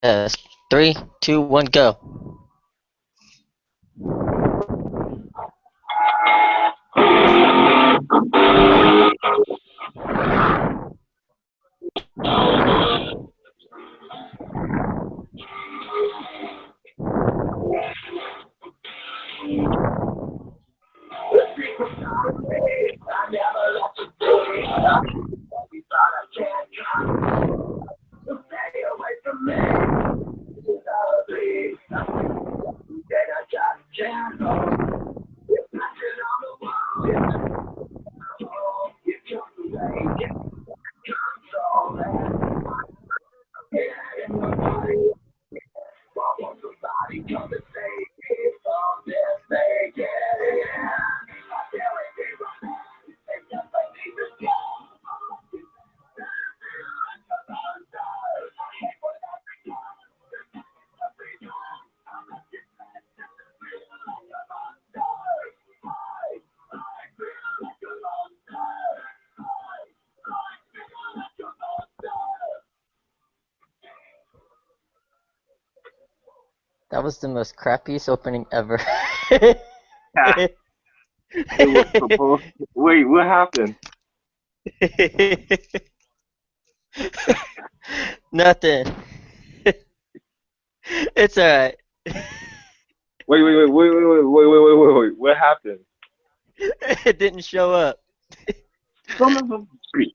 Yes. 3, 2, 1, go. That was the most crappiest opening ever. It was supposed to. Wait, what happened? Nothing. It's alright. Wait. What happened? It didn't show up. Son of a bitch.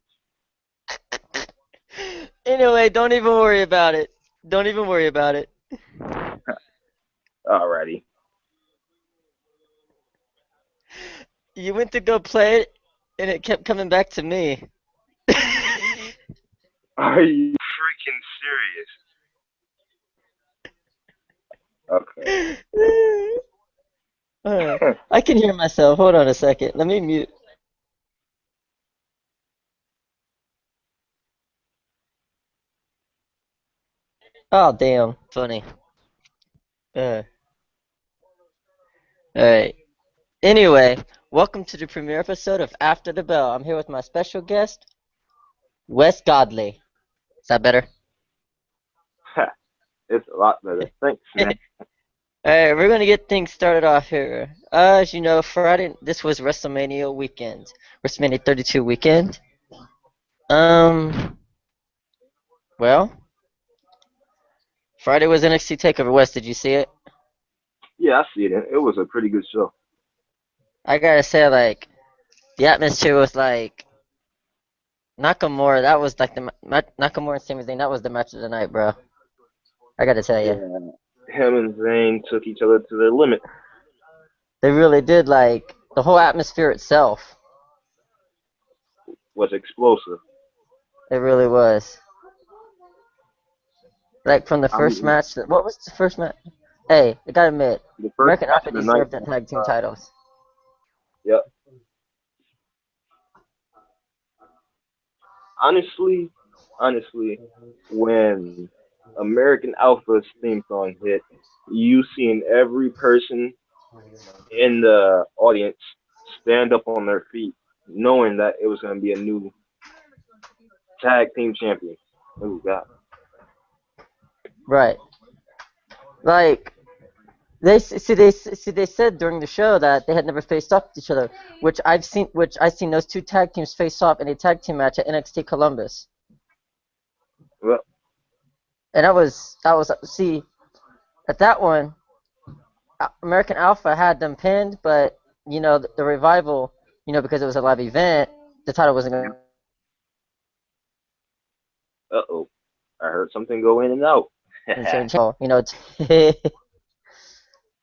Anyway, don't even worry about it. Don't even worry about it. Alrighty. You went to go play it, and it kept coming back to me. Are you freaking serious? Okay. I can hear myself. Hold on a second. Let me mute. Oh, damn. Funny. Uh, alright. Anyway, welcome to the premiere episode of After the Bell. I'm here with my special guest, Wes Godley. Is that better? It's a lot better. Thanks, man. Alright, we're gonna get things started off here. As you know, Friday, this was WrestleMania weekend. WrestleMania 32 weekend. Um, well, Friday was NXT TakeOver West. Did you see it? Yeah, I see it. It was a pretty good show. I gotta say, like, the atmosphere was like Nakamura. That was like Nakamura and Sami Zayn. That was the match of the night, bro. I gotta tell you, Yeah, him and Zayn took each other to their limit. they really did. Like the whole atmosphere itself, Was explosive. it really was. Like from the I first mean, match. What was the first match? Hey, I gotta admit, the first American match Alpha of the night. deserved that tag team titles. Yep. Honestly, honestly, when American Alpha's theme song hit, you seen every person in the audience stand up on their feet, knowing that it was going to be a new tag team champion. Oh God! Right. Like they said during the show that they had never faced off with each other, which I've seen those two tag teams face off in a tag team match at NXT Columbus, Well, and that was see at that one American Alpha had them pinned, but the revival, because it was a live event, the title wasn't going uh-oh, I heard something go in and out. to change.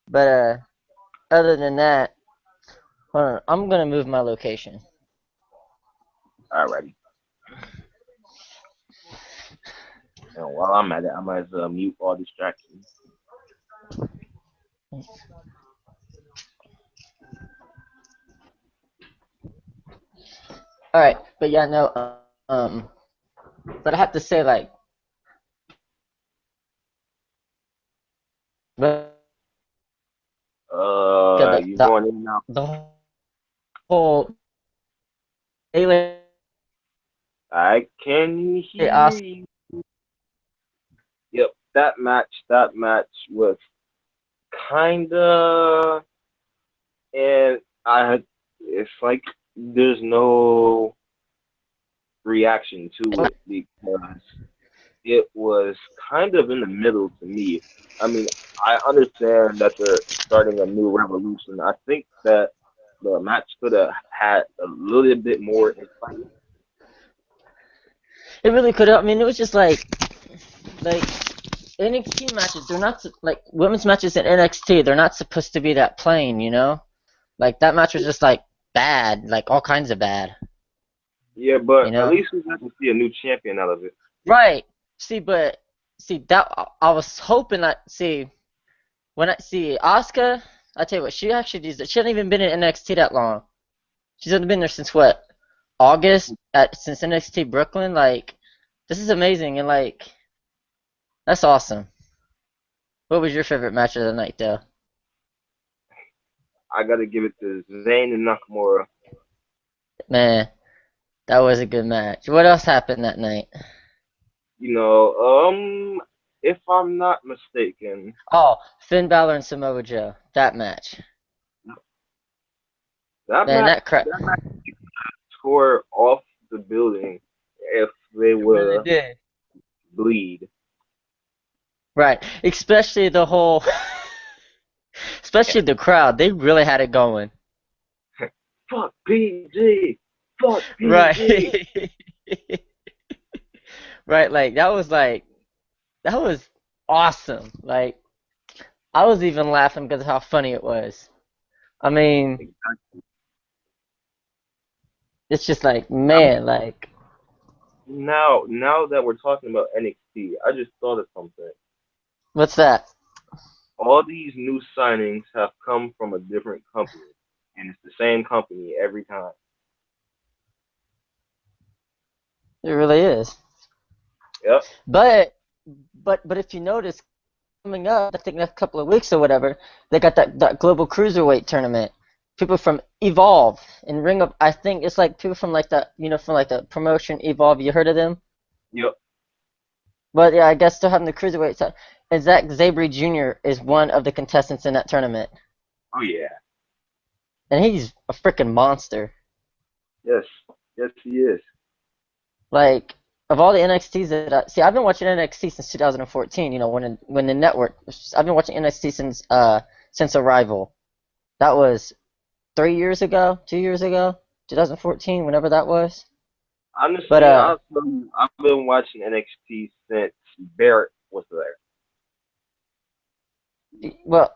But other than that, hold on, I'm gonna move my location. Alrighty. And while I'm at it, I might as well mute all distractions. All right, but yeah, no, but I have to say, like, but You going in and out. the whole alien I can hear Oscar you. Yep. that match was kinda, and it's like there's no reaction to it because it was kind of in the middle to me. I mean, I understand that they're starting a new revolution. I think that the match could have had a little bit more excitement. It really could have. I mean, it was just like NXT matches. They're not like women's matches in NXT. They're not supposed to be that plain, you know. Like that match was just like bad, like all kinds of bad, Yeah, you but at know. least we got to see a new champion out of it. Right. See, but see that I was hoping that when I see Asuka, I tell you what, she actually does. She hasn't even been in NXT that long. She's only been there since what? August at since NXT Brooklyn. Like, this is amazing and like that's awesome. What was your favorite match of the night, though? I got to give it to Zayn and Nakamura. Man, that was a good match. What else happened that night? You know, if I'm not mistaken, Oh, Finn Balor and Samoa Joe. That match. that Man, match that crap. that match tore off the building if they It really were did. bleed. Right. Especially the whole, especially the crowd. They really had it going. Fuck PG. Fuck PG. Right. Right. That was awesome. Like, I was even laughing because of how funny it was. I mean, it's just like, man, like, Now that we're talking about NXT, I just thought of something. what's that? All these new signings have come from a different company, and it's the same company every time. It really is. Yep. But but if you notice coming up, I think next couple of weeks or whatever, they got that global cruiserweight tournament. People from Evolve and Ring of I think it's like people from like the from like the promotion Evolve. You heard of them? Yep. But yeah, I guess they're having the cruiserweight. And Zack Sabre Jr. is one of the contestants in that tournament, Oh yeah. and he's a freaking monster. Yes. Yes, he is. Like of all the NXTs that I've been watching NXT since 2014. You know when the network. I've been watching NXT since Arrival. That was 3 years ago, 2 years ago, 2014, whenever that was. But Honestly, I've been watching NXT since Barrett was there. well,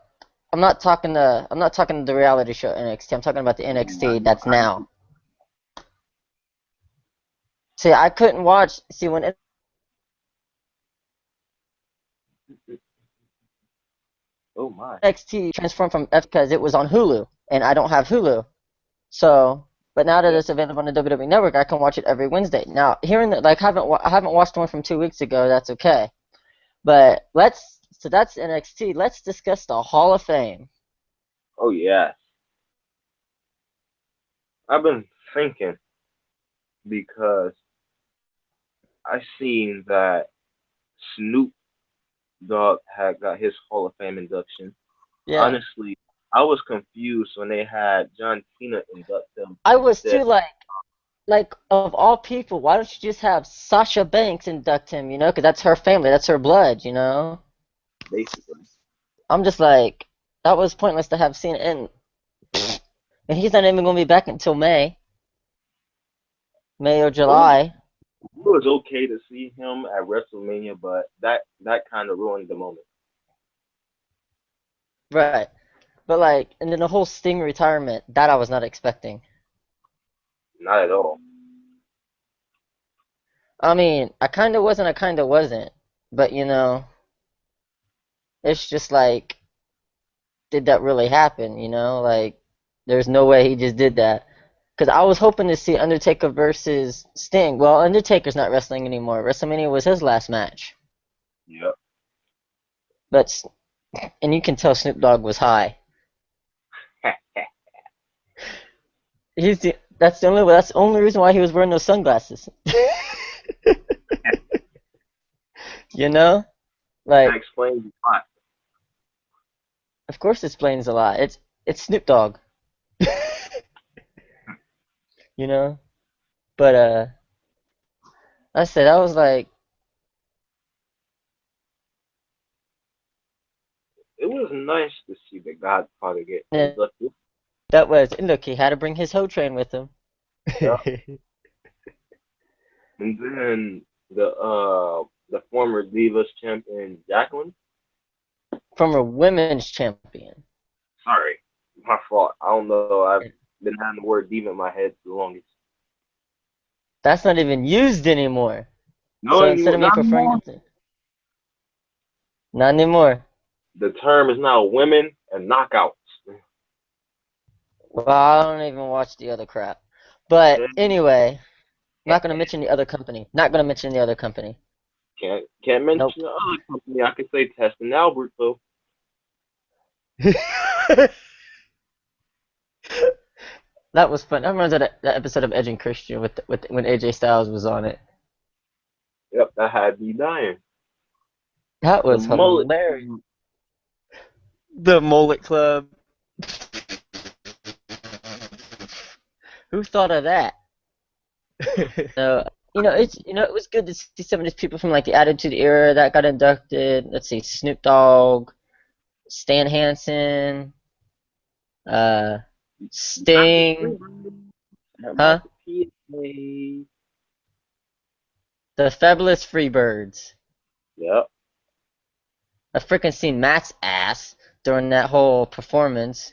I'm not talking the reality show NXT. I'm talking about the NXT that's now. See, I couldn't watch. See, when Oh my. NXT transformed from F because it was on Hulu, and I don't have Hulu. So, but now that Yeah. it's available on the WWE Network, I can watch it every Wednesday. Now, hearing that, like, I haven't watched one from 2 weeks ago. That's okay. But so that's NXT. Let's discuss the Hall of Fame. Oh yeah. I've been thinking because I seen that Snoop Dogg had got his Hall of Fame induction. Yeah. Honestly, I was confused when they had John Cena induct him I was instead. too like of all people, why don't you just have Sasha Banks induct him, because that's her family, that's her blood, you know? Basically. I'm just like that was pointless to have Cena and he's not even gonna be back until May or It was, July. it was okay to see him at WrestleMania, but that kind of ruined the moment. Right. But like and then the whole Sting retirement, that I was not expecting. Not at all. I mean, I kinda wasn't. But it's just like did that really happen, Like there's no way he just did that. Because I was hoping to see Undertaker versus Sting. Well, Undertaker's not wrestling anymore. WrestleMania was his last match. Yep. But and you can tell Snoop Dogg was high. That's the only reason why he was wearing those sunglasses. you know? That Like, explains a lot. of course, it explains a lot. It's Snoop Dogg, you know. But I said I was like, It was nice to see the Godfather get eh, inducted. that was and look. He had to bring his hoe train with him. Yeah. And then the former Divas champion Jacqueline. From a women's champion. Sorry, my fault. I don't know. I've been having the word diva in my head for the longest. That's not even used anymore. No, So instead of me not preferring anymore. it, not anymore. The term is now women and knockouts. Well, I don't even watch the other crap. But anyway, I'm not gonna mention the other company. Not gonna mention the other company. Can't mention Nope. the other company. I could say Test and Albert though. That was fun. I remember that episode of Edge and Christian with when AJ Styles was on it. Yep, that had me dying. That The was mullet. hilarious. The Mullet Club. Who thought of that? It was good to see some of these people from like the Attitude Era that got inducted. Let's see, Snoop Dogg, Stan Hansen, uh, Not the Sting, Freebird. How huh? about the PSA? The Fabulous Freebirds. Yep. I freaking seen Matt's ass during that whole performance.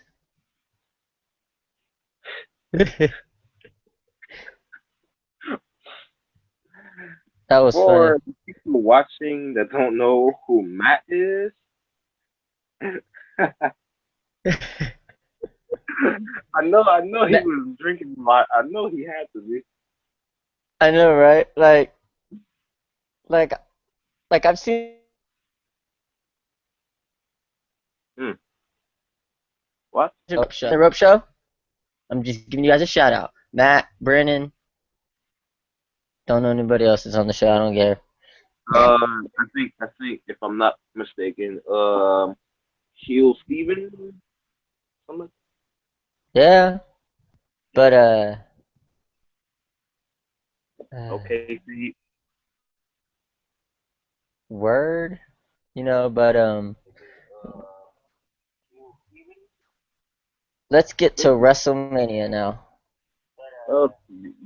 That was funny. For people watching that don't know who Matt is, I know he Matt, was drinking a lot. I know he had to be. I know, right? Like, like I've seen Hmm. What? the Rope Show. I'm just giving you guys a shout out. Matt, Brennan. Don't know anybody else that's on the show. I don't care. I think if I'm not mistaken, Heel Steven, something. Yeah, but uh Okay, see, word, but let's get to WrestleMania now. uh,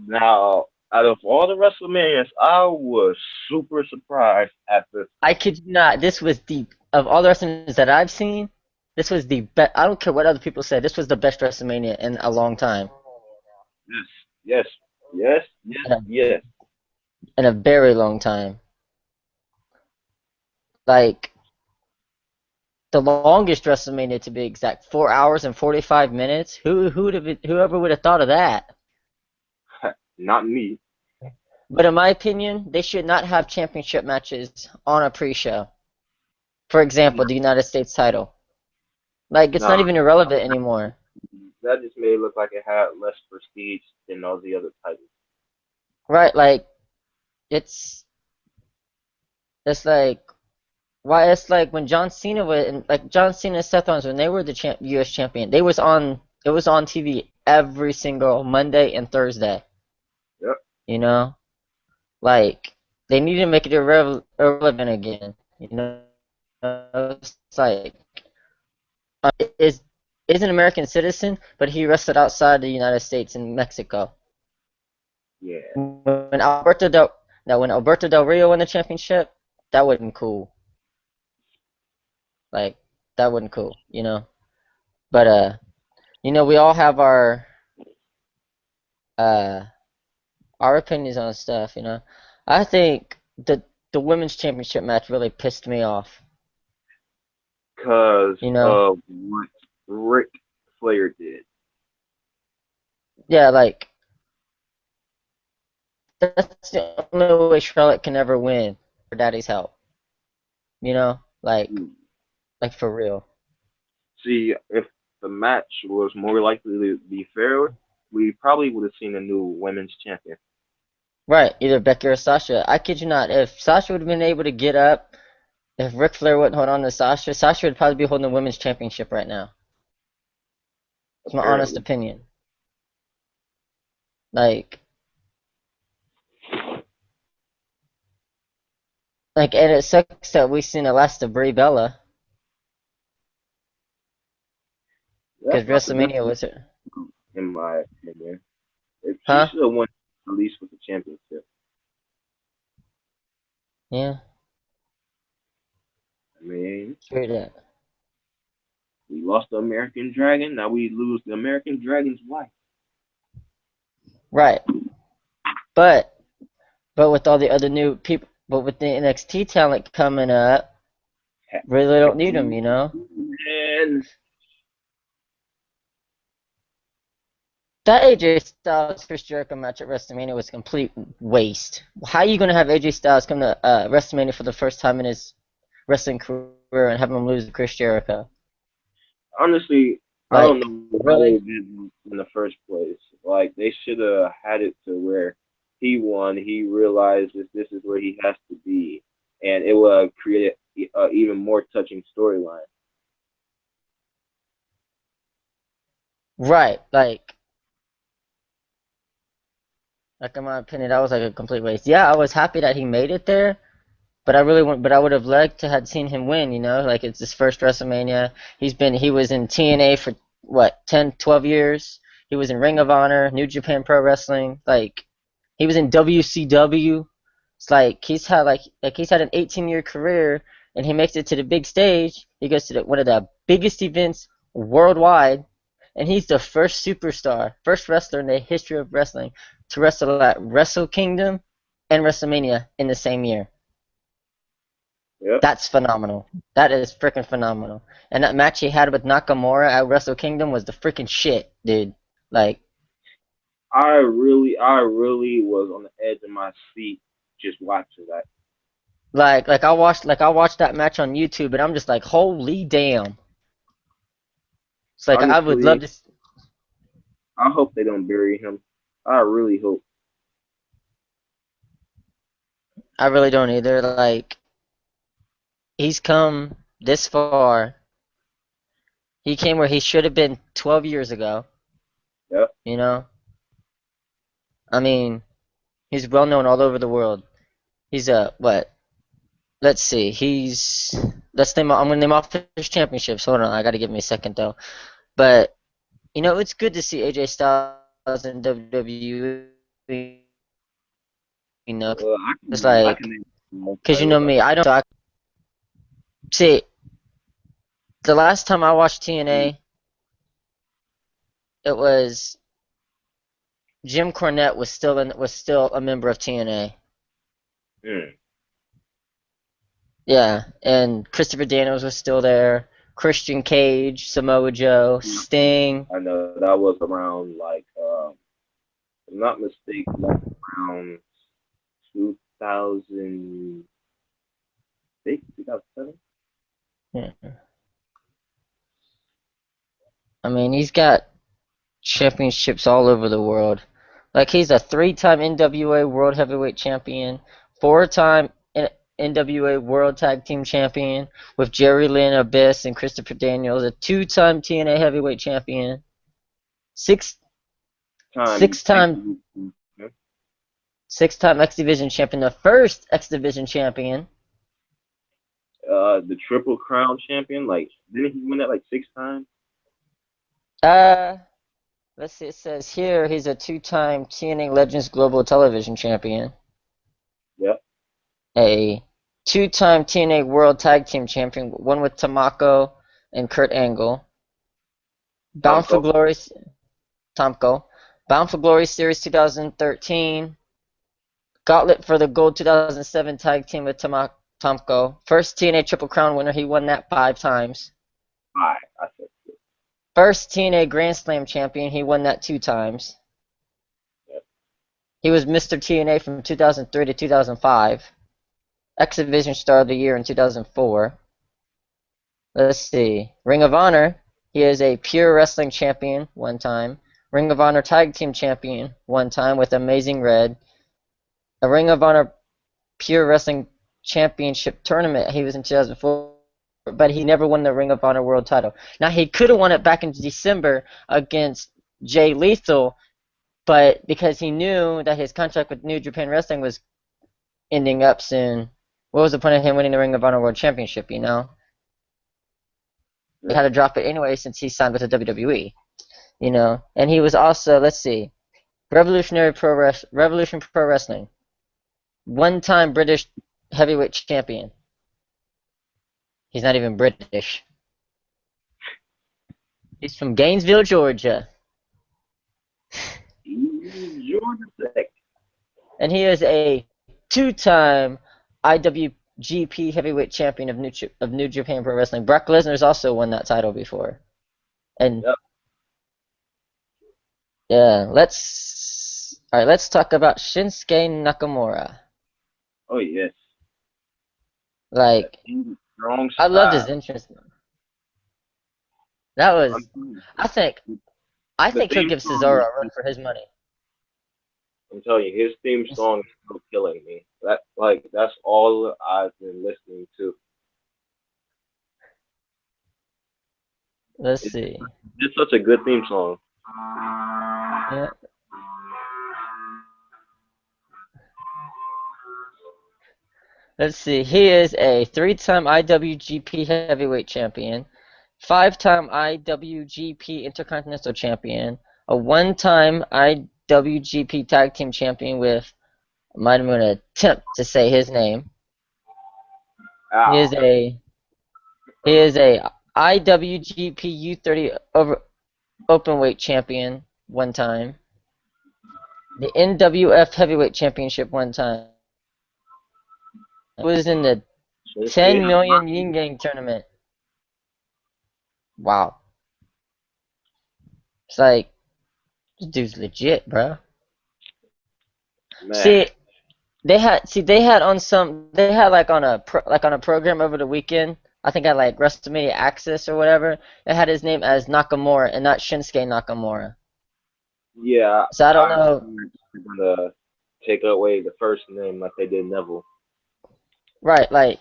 now out of all the WrestleManias, I was super surprised at this I one. kid you not, this was the of all the WrestleManias that I've seen, this was the best. I don't care what other people say. This was the best WrestleMania in a long time, Yes, yes, yes, yes, in a yes. in a very long time. Like the longest WrestleMania to be exact, 4 hours and 45 minutes. Whoever would have thought of that? Not me. But in my opinion, they should not have championship matches on a pre-show. For example, the United States title. Like it's not Nah, even irrelevant anymore. that just made it look like it had less prestige than all the other titles. Right, like it's it's like why it's like when John Cena was and like John Cena and Seth Rollins when they were the US champion, it was on TV every single Monday and Thursday, Yep. you know? Like they need to make it irrelevant again, you know? It's like is is an American citizen, but he wrestled outside the United States in Mexico. Yeah. When Alberto Del when Alberto Del Rio won the championship, that wasn't cool. Like that wasn't cool. But we all have uh our opinions on stuff. I think the women's championship match really pissed me off. Because You know? of what Ric Flair did. Yeah, like that's the only way Charlotte can ever win for Daddy's help. You know? Like for real. See, if the match was more likely to be fair, we probably would have seen a new women's champion. Right, either Becky or Sasha. I kid you not, if Sasha would have been able to get up If Ric Flair wouldn't hold on to Sasha, Sasha would probably be holding the women's championship right now. It's my honest apparently. opinion. Like, and it sucks that we seen the last of Brie Bella That's because not the WrestleMania difference, was her, in my opinion. If she huh? should have won at least with the championship. Yeah, I mean, sure that. we lost the American Dragon. Now we lose the American Dragon's wife. Right, but with all the other new people, but with the NXT talent coming up, really don't need them, you know. And That AJ Styles Chris Jericho match at WrestleMania was a complete waste. How are you gonna have AJ Styles come to WrestleMania for the first time in his wrestling career and have him lose to Chris Jericho? honestly, I don't Like, know why they really? did in the first place. Like they should have had it to where he won. He realized that this is where he has to be, and it would create an even more touching storyline. Right. Like in my opinion, that was like a complete waste. Yeah, I was happy that he made it there, but but I would have liked to have seen him win, you know? Like it's his first WrestleMania. He was in TNA for what, 10, 12 years. He was in Ring of Honor, New Japan Pro Wrestling. Like he was in WCW. It's like he's had an 18-year career and he makes it to the big stage. He goes to one of the biggest events worldwide, and he's the first superstar, first wrestler in the history of wrestling to wrestle at Wrestle Kingdom and WrestleMania in the same year. Yep. That's phenomenal. That is freaking phenomenal. And that match he had with Nakamura at Wrestle Kingdom was the freaking shit, dude. Like, I really was on the edge of my seat just watching that. I watched that match on YouTube, and I'm just like, holy damn! It's like I would love Honestly, to. I hope they don't bury him. I really hope. I really don't either. Like he's come this far. He came where he should have been 12 years ago. Yep. You know. I mean, he's well known all over the world. He's a what? Let's see. Let's name. I'm gonna name off his championships. Hold on. I gotta give me a second though. But you know, it's good to see AJ Styles in WWE. You know, I it's can like, name more cause you titles. know me, I don't. So see, the last time I watched TNA, it was Jim Cornette was still a member of TNA. Mm, Yeah, and Christopher Daniels was still there. Christian Cage, Samoa Joe, Sting. I know that was around like, if I'm not mistaken, that's around 2006, 2007. Yeah. I mean, he's got championships all over the world. Like he's a three-time NWA World Heavyweight Champion, four-time NWA World Tag Team Champion with Jerry Lynn Abyss and Christopher Daniels, a two-time TNA Heavyweight Champion, six Time six-time six-time X Division Champion, the first X Division Champion. the Triple Crown champion. Like, didn't he win that like 6 times? Uh, let's see. It says here he's a two-time TNA Legends Global Television Champion, Yep. a two-time TNA World Tag Team Champion, one with Tomako and Kurt Angle. Bound for Tomko. Glory, Tomko. Bound for Glory Series 2013. Gauntlet for the Gold 2007 Tag Team with Tomko. First TNA Triple Crown winner. He won that 5 times. I said, First TNA Grand Slam champion. He won that 2 times. yep. He was Mr. TNA from 2003 to 2005. X Division Star of the Year in 2004. Let's see. Ring of Honor. He is a Pure Wrestling Champion 1 time. Ring of Honor Tag Team Champion 1 time with Amazing Red. A Ring of Honor Pure Wrestling Championship tournament. He was in 2004, but he never won the Ring of Honor World title. Now he could have won it back in December against Jay Lethal, but because he knew that his contract with New Japan Wrestling was ending up soon, what was the point of him winning the Ring of Honor World Championship? He had to drop it anyway since he signed with the WWE. And he was also, let's see, Revolution Pro Wrestling, one-time British heavyweight champion. He's not even British. He's from Gainesville, Georgia, Georgia Tech. and he is a two-time IWGP Heavyweight Champion of New Japan Pro Wrestling. Brock Lesnar's also won that title before, and Yep. yeah, let's talk about Shinsuke Nakamura. Oh yes. That Like, strong I loved his style. entrance. That I'm was, telling I think, I you, the think he'll theme give song Cesaro is a run just, for his money. I'm telling you, his theme song is still killing me. That's all I've been listening to. Let's It's see. just such a good theme song. Yeah, let's see. He is a three-time IWGP Heavyweight Champion, five-time IWGP Intercontinental Champion, a one-time IWGP Tag Team Champion with, I'm going to attempt to say his name. He Ow. is a he is a IWGP U30 over Openweight Champion one time, the NWF Heavyweight Championship one time. He was in the Shinsuke 10 million yin yang tournament. Wow. It's like, this dude's legit, bro. man. See, they had like on a program over the weekend. I think at like WrestleMania Access or whatever. They had his name as Nakamura and not Shinsuke Nakamura. Yeah, So I don't I know. they're gonna take away the first name like they did Neville. Right, like,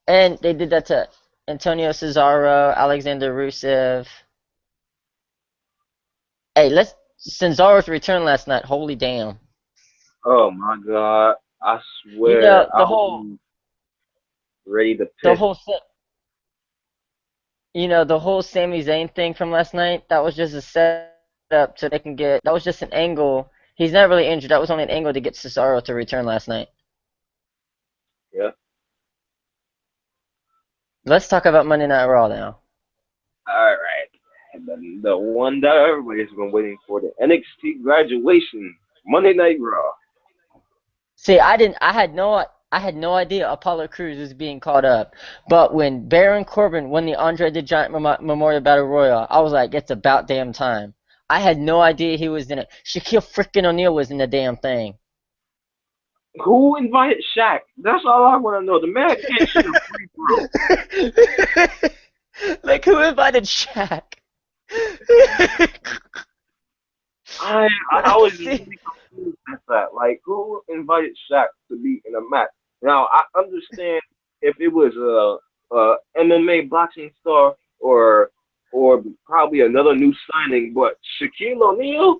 and they did that to Antonio Cesaro, Alexander Rusev. Hey, let's Cesaro's return last night. Holy damn! Oh my god. I You swear know I was ready to the piss. whole the whole Sami Zayn thing from last night. That was just a setup so they can get. That was just an angle. He's not really injured. That was only an angle to get Cesaro to return last night. Yeah. Let's talk about Monday Night Raw now. Alright. And then the one that everybody's been waiting for, the NXT graduation. Monday Night Raw. See, I had no idea Apollo Crews was being called up. But when Baron Corbin won the Andre the Giant Memorial Battle Royal, I was like, it's about damn time. I had no idea he was in it. Shaquille freaking O'Neal was in the damn thing. Who invited Shaq? That's all I want to know. The man can't shoot a free throw. Like, who invited Shaq? I Like, was see, really confused at that. Like, who invited Shaq to be in a match? Now, I understand if it was a MMA boxing star or probably another new signing, but Shaquille O'Neal,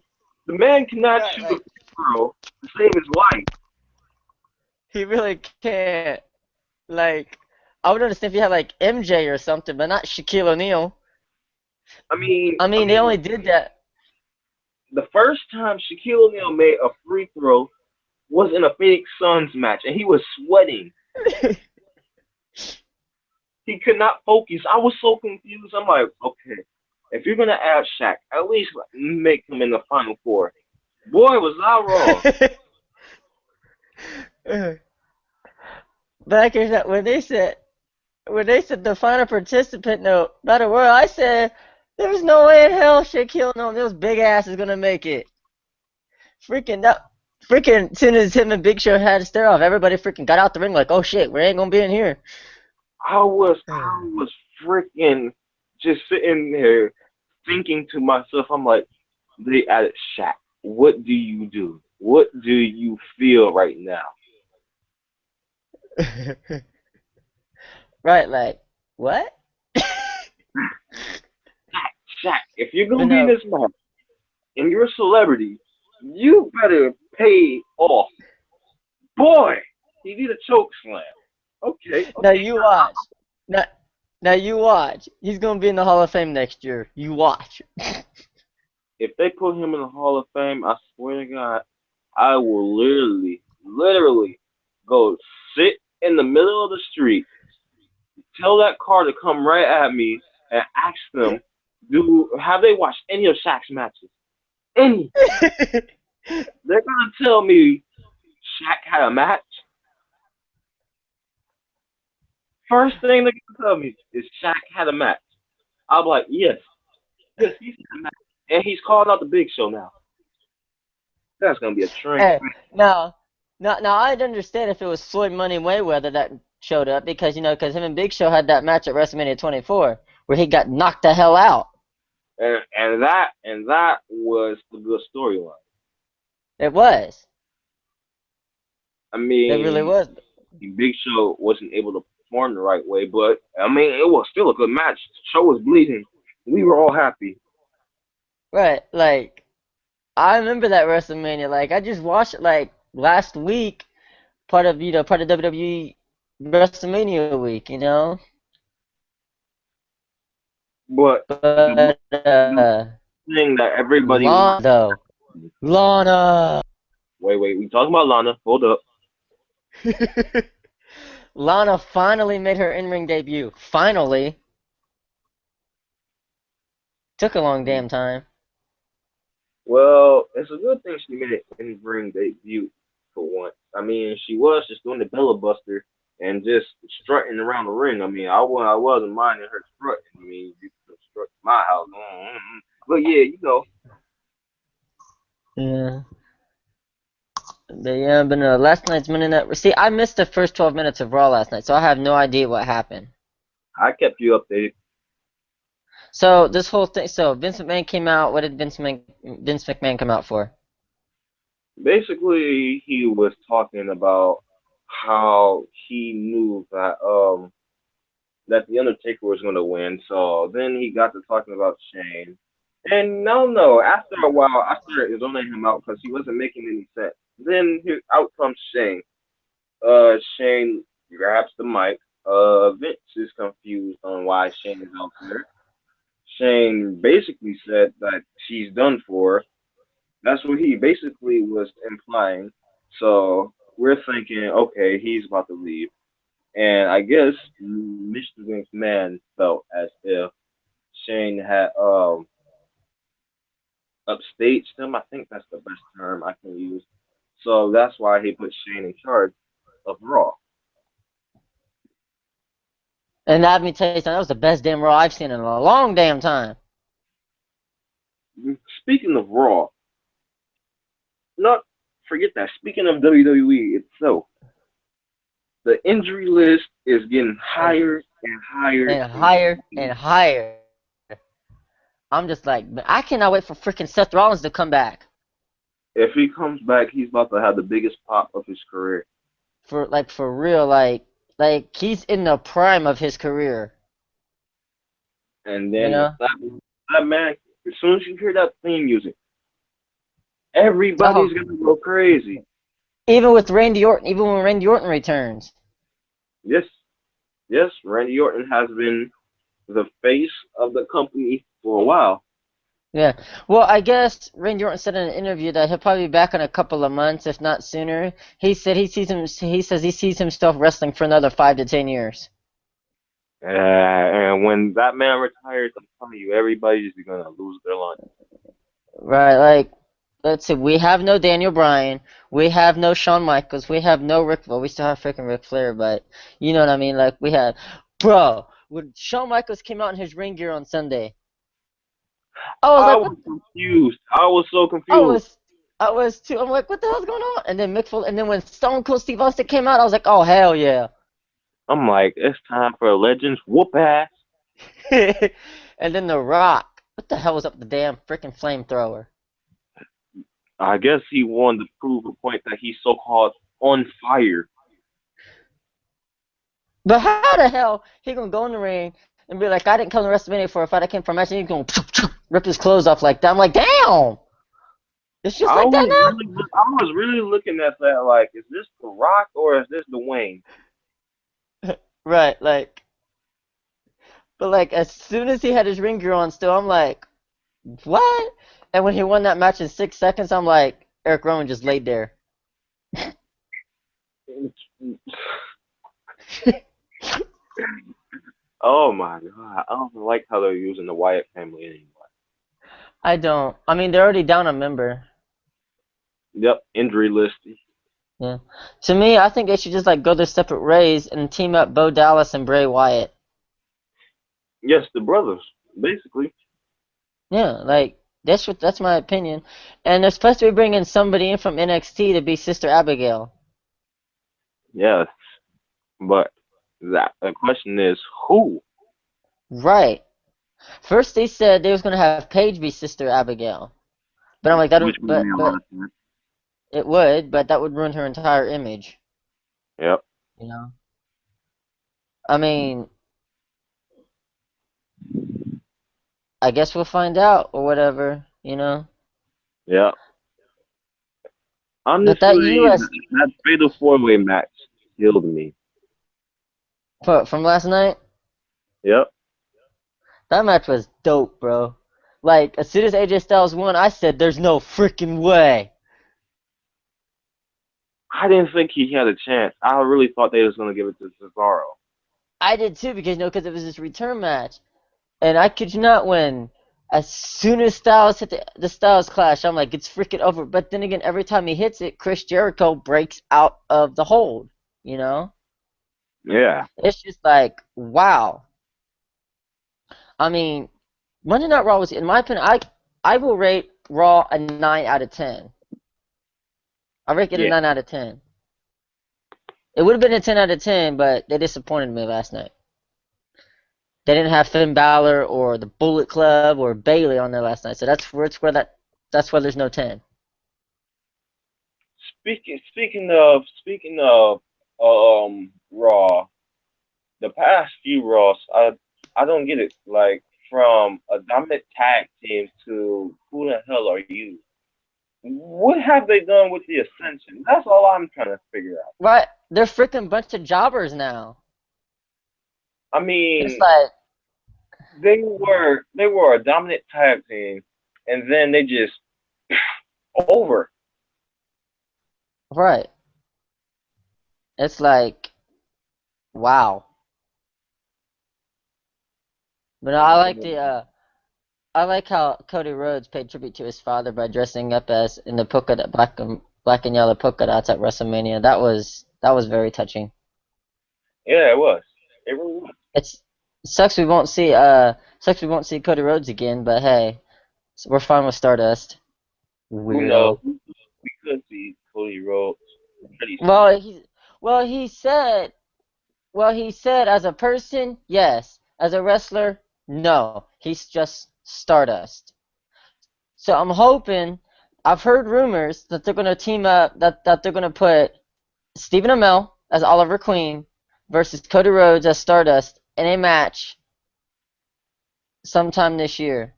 the man cannot right, shoot a like, free throw to save his life. he really can't. Like, I would understand if you had like MJ or something, but not Shaquille O'Neal. I mean, I I mean, they mean, only did that. the first time Shaquille O'Neal made a free throw was in a Phoenix Suns match, and he was sweating. He could not focus. I was so confused. I'm like, okay, if you're gonna add Shaq, at least make him in the final four. Boy, was I wrong. Back in that when they said the final participant no battle royal, I said there's no way in hell Shaquille O'Neal's big ass is gonna make it. Freaking that. Freaking, as soon as him and Big Show had to stare off, everybody freaking got out the ring like, oh shit, we ain't gonna be in here. I was freaking just sitting there thinking to myself. I'm like, they added Shaq. What do you do? What do you feel right now? Right, like what? Shaq, if you're But gonna be in no, this match and you're a celebrity, you better pay off. Boy, he did a choke slam. Okay, now okay. you watch. Now, now you watch. He's gonna be in the Hall of Fame next year. You watch. If they put him in the Hall of Fame, I swear to God, I will literally go sit in the middle of the street, tell that car to come right at me, and ask them, do have they watched any of Shaq's matches? Any? They're gonna tell me Shaq had a match. First thing they're gonna tell me is Shaq had a match. I'll be like, yes, yes, he's had a match, and he's calling out the Big Show now. That's gonna be a train. Hey, now I'd understand if it was Floyd Money Mayweather that showed up because because him and Big Show had that match at WrestleMania 24 where he got knocked the hell out. And that was the good storyline. It was. I It really mean, was. Big Show wasn't able to perform the right way, but I mean, it was still a good match. The show was bleeding. We were all happy. Right, like I remember that WrestleMania. Like I just watched it like last week, part of WWE WrestleMania week. But the But one thing that everybody Lana wants. though, Lana, Wait. We talking about Lana? Hold up. Lana finally made her in-ring debut. Finally, took a long damn time. Well, it's a good thing she made it in ring debut for once. I mean, she was just doing the Bella Buster and just strutting around the ring. I mean, I wasn't minding her strutting. I mean, you could strut in my house. But yeah, Yeah. But no, last night's Monday Night. See, I missed the first 12 minutes of Raw last night, so I have no idea what happened. I kept you updated. So this whole thing. So Vince McMahon came out. What did Vince McMahon come out for? Basically, he was talking about how he knew that the Undertaker was going to win. So then he got to talking about Shane. And no, after a while, I started zoning him out because he wasn't making any sense. Then out comes Shane. Shane grabs the mic. Vince is confused on why Shane is out there. Shane basically said that she's done for. That's what he basically was implying. So we're thinking, okay, he's about to leave. And I guess Mr. McMahon felt as if Shane had upstaged him. I think that's the best term I can use. So that's why he put Shane in charge of Raw. And let me tell you something. That was the best damn Raw I've seen in a long damn time. Speaking of Raw, not forget that. Speaking of WWE itself, the injury list is getting And higher and higher and and higher higher. and higher. I'm just like, I cannot wait for freaking Seth Rollins to come back. If he comes back, he's about to have the biggest pop of his career. For real, like he's in the prime of his career. And You then know? that man, as soon as you hear that theme music, everybody's Oh, gonna go crazy. Even when Randy Orton returns. Yes, yes, Randy Orton has been the face of the company for a while. Yeah. Well, I guess Randy Orton said in an interview that he'll probably be back in a couple of months, if not sooner. He said he says he sees himself wrestling for another 5 to 10 years. And when that man retires, I'm telling you, everybody's gonna lose their mind. Right, like let's see, we have no Daniel Bryan, we have no Shawn Michaels, we have no Rick well, we still have freaking Ric Flair, but you know what I mean? Like we have bro, when Shawn Michaels came out in his ring gear on Sunday, I was I like, what was confused. I was so I confused. was I was too I'm like, what the hell's going on? And then when Stone Cold Steve Austin came out, I was like, oh hell yeah. I'm like, it's time for Legends whoop ass. And then The Rock. What the hell was up with the damn freaking flamethrower? I guess he wanted to prove a point that he's so called on fire. But how the hell he gonna go in the ring and be like, I didn't come to WrestleMania for a fight, I came for a match, and he's gonna rip his clothes off like that? I'm like, damn, it's just like that I was really looking at that like, is this The Rock or is this Dwayne? now. Right, like, but like as soon as he had his ring gear on, still, I'm like, what? And when he won that match in 6 seconds, I'm like, Eric Rowan just laid there. Oh my god, I don't like how they're using the Wyatt family anymore. I don't. I mean, they're already down a member. Yep, injury list. Yeah. To me, I think they should just like go their separate ways and team up Bo Dallas and Bray Wyatt. Yes, the brothers, basically. Yeah, like that's my opinion. And they're supposed to be bringing somebody in from NXT to be Sister Abigail. Yes, but that the question is who? Right. First they said they was gonna have Paige be Sister Abigail, but I'm like that Which would, would make a lot but of sense. it would, but that would ruin her entire image. Yep, You know. I mean, I guess we'll find out or whatever. You know. yep. But that Honestly, U.S. that fatal four-way match killed me. from last night, Yep. that match was dope, bro. Like as soon as AJ Styles won, I said, "There's no freaking way." I didn't think he had a chance. I really thought they was gonna give it to Cesaro. I did too because because it was this return match, and I could not win. As soon as Styles hit the Styles Clash, I'm like, it's freaking over. But then again, every time he hits it, Chris Jericho breaks out of the hold. You know, Yeah, it's just like, wow. I mean, Monday Night Raw was, in my opinion, I will rate Raw a 9 out of 10. I rate it a yeah. 9 out of 10. It would have been a 10 out of 10, but they disappointed me last night. They didn't have Finn Balor or the Bullet Club or Bailey on there last night, so that's where there's no 10. Speaking of Raw, the past few Raws, I don't get it. Like from a dominant tag team to who the hell are you? What have they done with the Ascension? That's all I'm trying to figure out. Right? They're freaking bunch of jobbers now. I It's mean, like, they were a dominant tag team, and then they just over. right? It's like, wow. But no, I like how Cody Rhodes paid tribute to his father by dressing up as in the polka dot black and yellow polka dots at WrestleMania. That was very touching. Yeah, it was. It really was. It's sucks we won't see Cody Rhodes again, but hey, we're fine with Stardust. Who knows? Weirdo. We could see Cody Rhodes pretty soon. Well, he well he said he said as a person, yes. As a wrestler, no. He's just Stardust. So I'm hoping. I've heard rumors that they're gonna team up. That they're gonna put Stephen Amell as Oliver Queen versus Cody Rhodes as Stardust in a match sometime this year.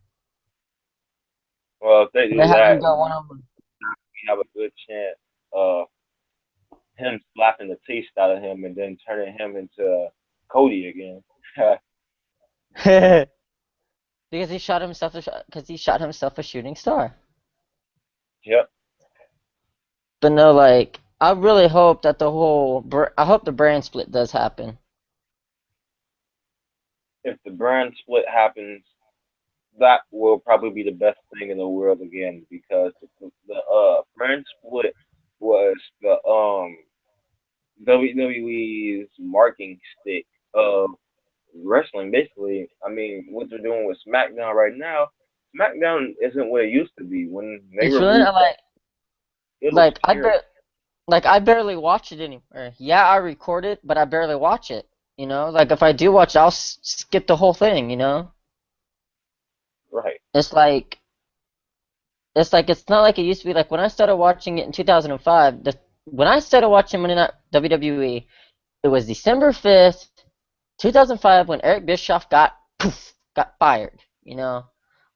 Well, if they They do have them that, go one on one. we have a good chance of him slapping the taste out of him and then turning him into Cody again. Because he shot himself a shooting star. Yep. But no, like I really hope that I hope the brand split does happen. If the brand split happens, that will probably be the best thing in the world again because the brand split was the WWE's marking stick of wrestling. Basically, I mean, what they're doing with SmackDown right now, SmackDown isn't what it used to be. When they It's really removed, not like it looks like I terrible. bar- like I barely watch it anymore. Yeah, I record it, but I barely watch it. You know, like if I do watch, I'll skip the whole thing. You know, Right. it's like it's not like it used to be. Like when I started watching it in 2005, when I started watching Monday Night WWE, it was December 5th. 2005 when Eric Bischoff got fired. You know,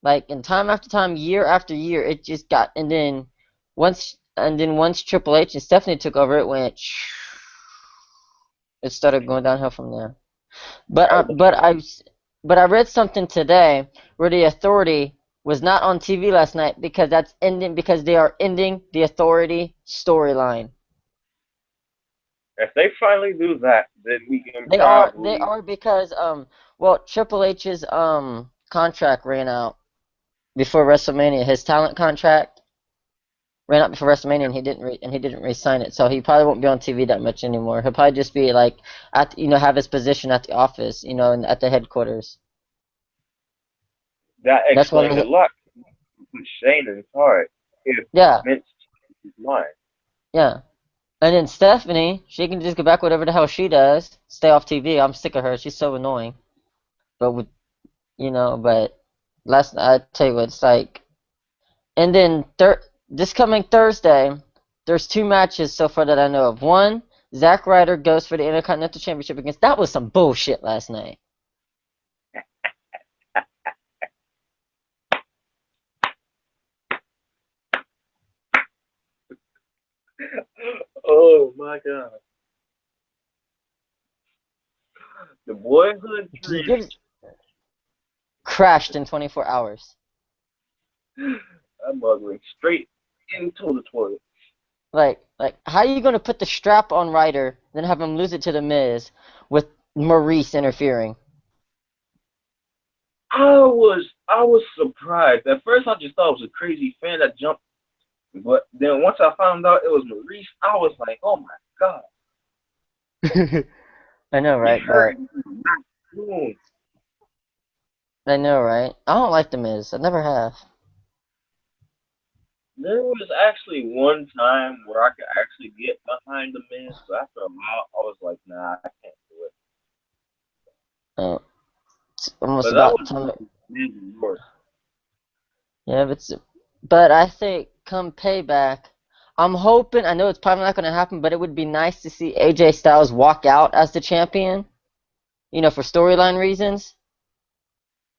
like in time after time, year after year, it just got. And then once Triple H and Stephanie took over, it started going downhill from there. But Right, uh, but but I but I read something today where the Authority was not on TV last night because they are ending the Authority storyline. if they finally do that, then we can They are probably because well, Triple H's contract ran out before WrestleMania. His talent contract ran out before WrestleMania, and he didn't re-sign it. So he probably won't be on TV that much anymore. He'll probably just be like have his position at the office, at the headquarters. that That's why explains a they, lot. Put Shane in his heart if yeah, Vince changed his mind. yeah. And then Stephanie, she can just go back whatever the hell she does. Stay off TV. I'm sick of her. She's so annoying. But but last I tell you what, it's like. And then this coming Thursday, there's two matches so far that I know of. One, Zack Ryder goes for the Intercontinental Championship against. That was some bullshit last night. Oh my god. The boyhood He dream. gives crashed in 24 hours. I'm muggling straight into the toilet. Like, how are you gonna put the strap on Ryder, then have him lose it to the Miz with Maurice interfering? I was surprised. At first I just thought it was a crazy fan that jumped, but then once I found out it was Maurice, I was like, oh my god. I know, He right? hurt But him. I know, right? I don't like the Miz. I never have. There was actually one time where I could actually get behind the man, but after a while I was like, nah, I can't do it. Oh, it's almost But that about was time. New York. Yeah, but I think come payback, I'm hoping. I know it's probably not going to happen, but it would be nice to see AJ Styles walk out as the champion. For storyline reasons.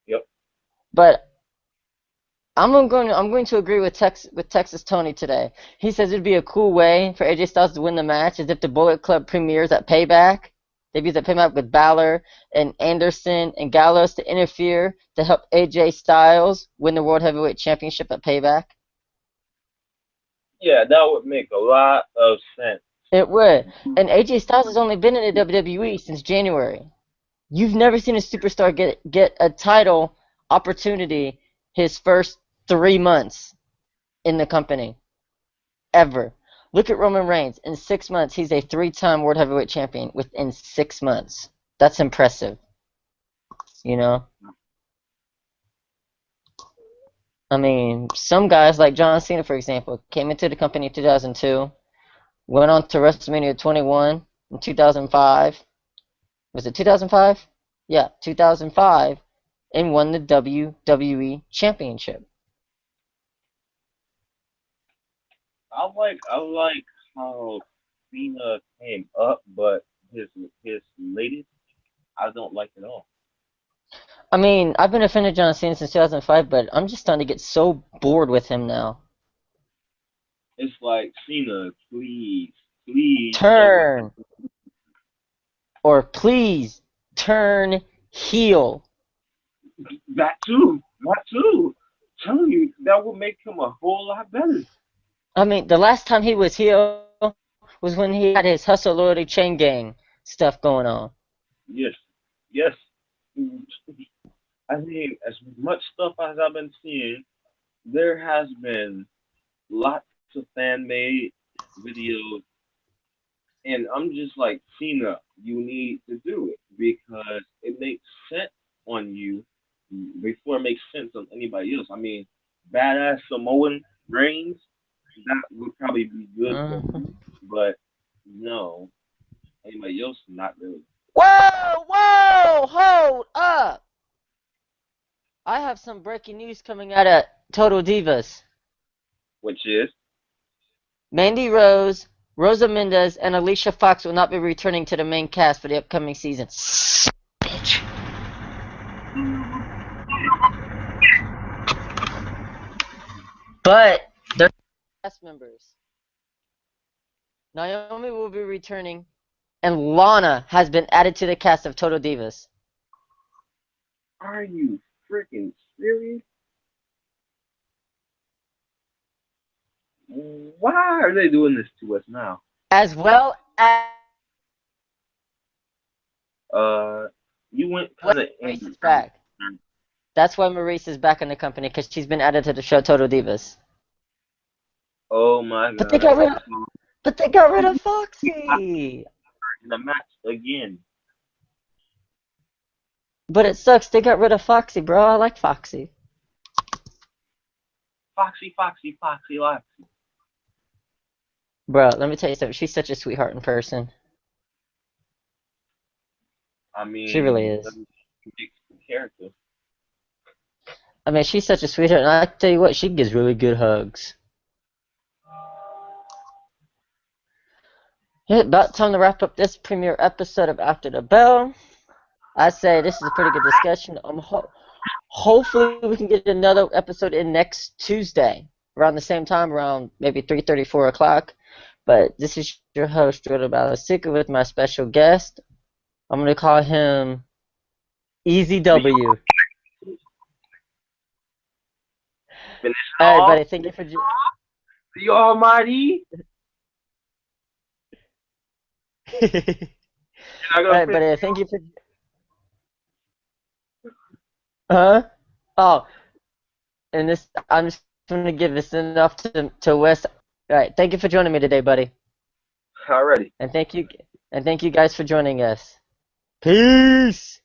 Yep. But I'm going to agree with Texas Tony today. He says it'd be a cool way for AJ Styles to win the match is if the Bullet Club premieres at Payback. Debuts at Payback with Balor and Anderson and Gallows to interfere to help AJ Styles win the World Heavyweight Championship at Payback. Yeah, that would make a lot of sense. It would. And AJ Styles has only been in the WWE since January. You've never seen a superstar get a title opportunity his first 3 months in the company. Ever. Look at Roman Reigns. In 6 months, he's a three-time World Heavyweight Champion within 6 months. That's impressive. You know? I mean, some guys like John Cena, for example, came into the company in 2002, went on to WrestleMania 21 in 2005. Was it 2005? Yeah, 2005, and won the WWE Championship. I like how Cena came up, but his his latest I don't like at all. I mean, I've been a fan of John Cena since 2005, but I'm just starting to get so bored with him now. It's like Cena, please show us Turn, or please turn heel. that too. That too. Telling you that would make him a whole lot better. I mean, the last time he was heel was when he had his Hustle Loyalty Chain Gang stuff going on. Yes, yes. I mean, as much stuff as I've been seeing, there has been lots of fan made videos, and I'm just like, Cena, you need to do it because it makes sense on you before it makes sense on anybody else. I mean, badass Samoan Reigns, that would probably be good for Hmm. him, but no, anybody else, not really. Whoa, whoa, hold up! I have some breaking news coming out of Total Divas. Which is, Mandy Rose, Rosa Mendez, and Alicia Fox will not be returning to the main cast for the upcoming season. But they're cast members. Naomi will be returning, and Lana has been added to the cast of Total Divas. Are you freaking serious? Why are they doing this to us now? As well as Uh, you went kind of Maurice angry is earlier. back. That's why Maurice is back in the company, because she's been added to the show Total Divas. Oh my But they god. got rid of, So, but they got rid we of got Foxy. in the match again. But it sucks. They got rid of Foxy, bro. I like Foxy. Foxy, Foxy, Foxy, Foxy. Bro, let me tell you something. She's such a sweetheart in person. I She really mean, is. doesn't predict the character. I mean, she's such a sweetheart, and I tell you what, she gives really good hugs. Yeah, about time to wrap up this premiere episode of After the Bell. I say this is a pretty good discussion. Hopefully we can get another episode in next Tuesday around the same time, around maybe 3:30, 4 o'clock. But this is your host, Jordan Balasico, with my special guest. I'm gonna call him Easy The, W. finish it All right, off. buddy. Thank you for. The Almighty. You're not All gonna right, finish. buddy. Thank you for. Huh? Oh, and this I'm just gonna give this enough to Wes. All right. Thank you for joining me today, buddy. Already. And thank you guys for joining us. Peace.